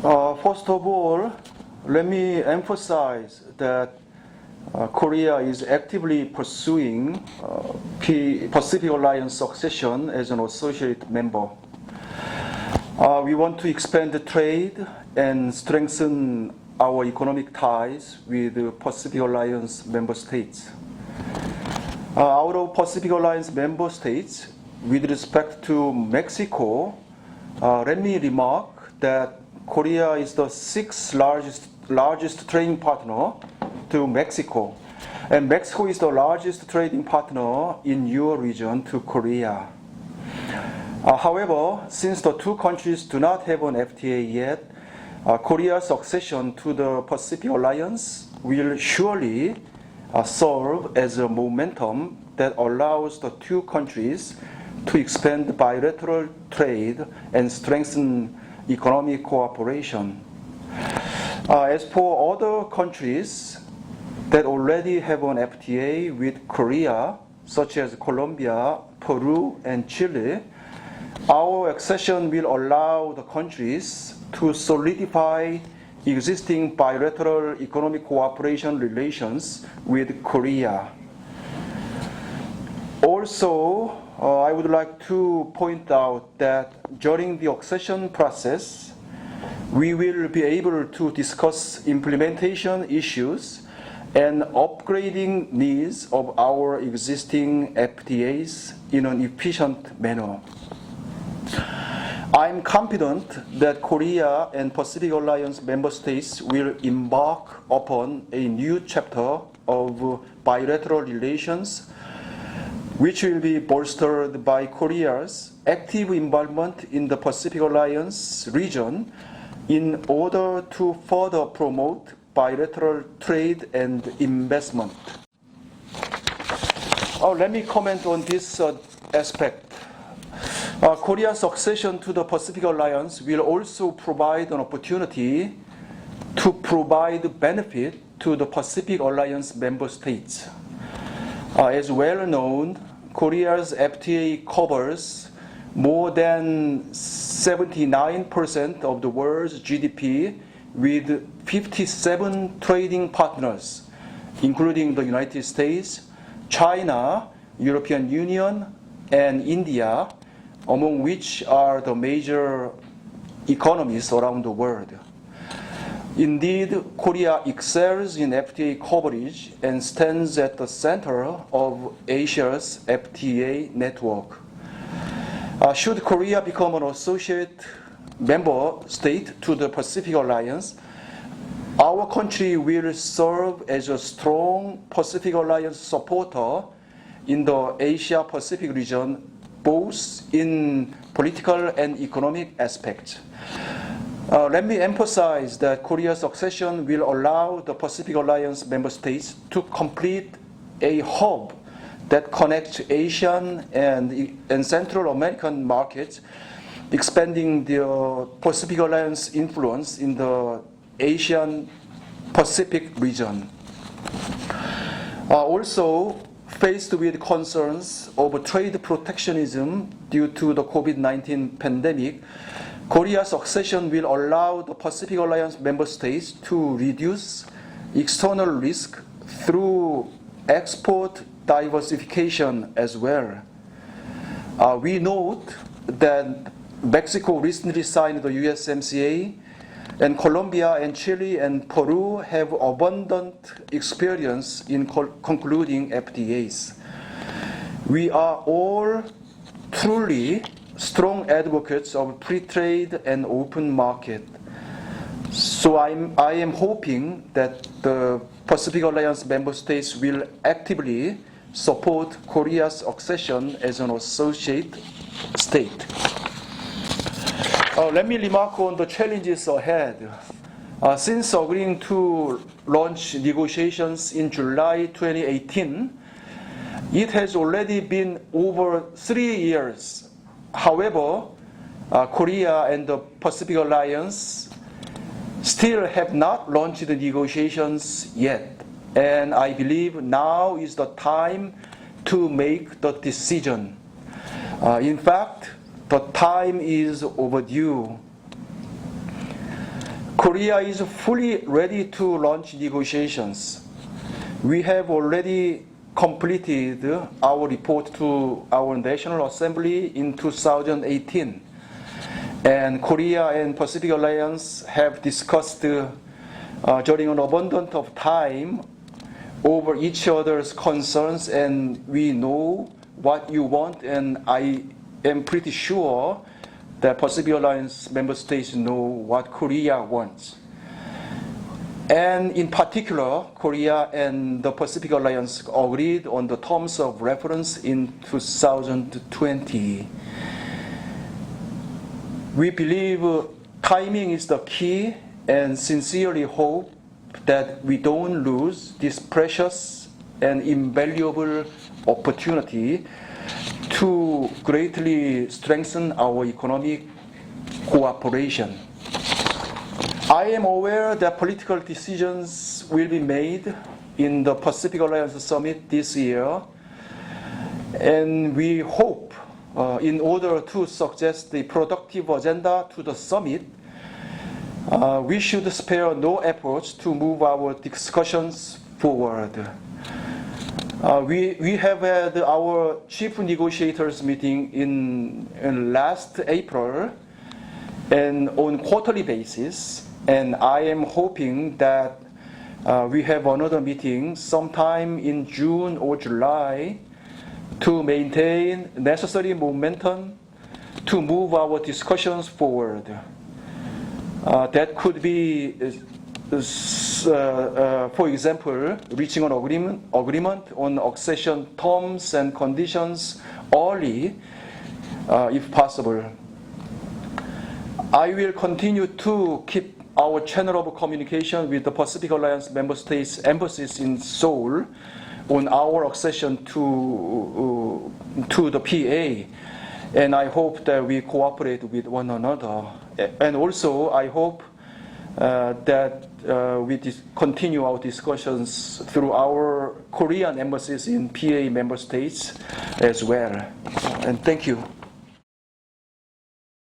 First of all, let me emphasize that Korea is actively pursuing Pacific Alliance succession as an associate member. We want to expand the trade and strengthen our economic ties with the Pacific Alliance member states. Out of Pacific Alliance member states, with respect to Mexico, let me remark that Korea is the sixth largest trading partner to Mexico, and Mexico is the largest trading partner in your region to Korea. However, since the two countries do not have an FTA yet, Korea's accession to the Pacific Alliance will surely serve as a momentum that allows the two countries to expand bilateral trade and strengthen economic cooperation. As for other countries that already have an FTA with Korea, such as Colombia, Peru, and Chile, our accession will allow the countries to solidify existing bilateral economic cooperation relations with Korea. Also, I would like to point out that during the accession process, we will be able to discuss implementation issues and upgrading needs of our existing FTAs in an efficient manner. I am confident that Korea and Pacific Alliance member states will embark upon a new chapter of bilateral relations, which will be bolstered by Korea's active involvement in the Pacific Alliance region in order to further promote bilateral trade and investment. Let me comment on this aspect. Korea's accession to the Pacific Alliance will also provide an opportunity to provide benefit to the Pacific Alliance member states. As well known, Korea's FTA covers more than 79% of the world's GDP with 57 trading partners, including the United States, China, European Union, and India, among which are the major economies around the world. Indeed, Korea excels in FTA coverage and stands at the center of Asia's FTA network. Should Korea become an associate member state to the Pacific Alliance, our country will serve as a strong Pacific Alliance supporter in the Asia-Pacific region, both in political and economic aspects. Let me emphasize that Korea's accession will allow the Pacific Alliance member states to complete a hub that connects Asian and Central American markets, expanding the Pacific Alliance influence in the Asian Pacific region. Also, faced with concerns over trade protectionism due to the COVID-19 pandemic, Korea's accession will allow the Pacific Alliance member states to reduce external risk through export diversification as well. We note that Mexico recently signed the USMCA, and Colombia and Chile and Peru have abundant experience in concluding FTAs. We are all truly strong advocates of free trade and open market. So I am hoping that the Pacific Alliance member states will actively support Korea's accession as an associate state. Let me remark on the challenges ahead. Since agreeing to launch negotiations in July 2018, it has already been over 3 years. However, Korea and the Pacific Alliance still have not launched the negotiations yet, and I believe now is the time to make the decision. In fact, the time is overdue. Korea is fully ready to launch negotiations. We have already completed our report to our National Assembly in 2018. And Korea and Pacific Alliance have discussed during an abundance of time over each other's concerns, and we know what you want, and I am pretty sure that Pacific Alliance member states know what Korea wants. And in particular, Korea and the Pacific Alliance agreed on the terms of reference in 2020. We believe timing is the key, and sincerely hope that we don't lose this precious and invaluable opportunity to greatly strengthen our economic cooperation. I am aware that political decisions will be made in the Pacific Alliance Summit this year, and we hope, in order to suggest the productive agenda to the summit, we should spare no efforts to move our discussions forward. We have had our chief negotiators meeting in last April and on quarterly basis, and I am hoping that we have another meeting sometime in June or July to maintain necessary momentum to move our discussions forward. That could be, for example, reaching an agreement on accession terms and conditions early, if possible. I will continue to keep our channel of communication with the Pacific Alliance member states' embassies in Seoul on our accession to the PA, and I hope that we cooperate with one another. And also, I hope that we continue our discussions through our Korean embassies in PA member states as well. And thank you.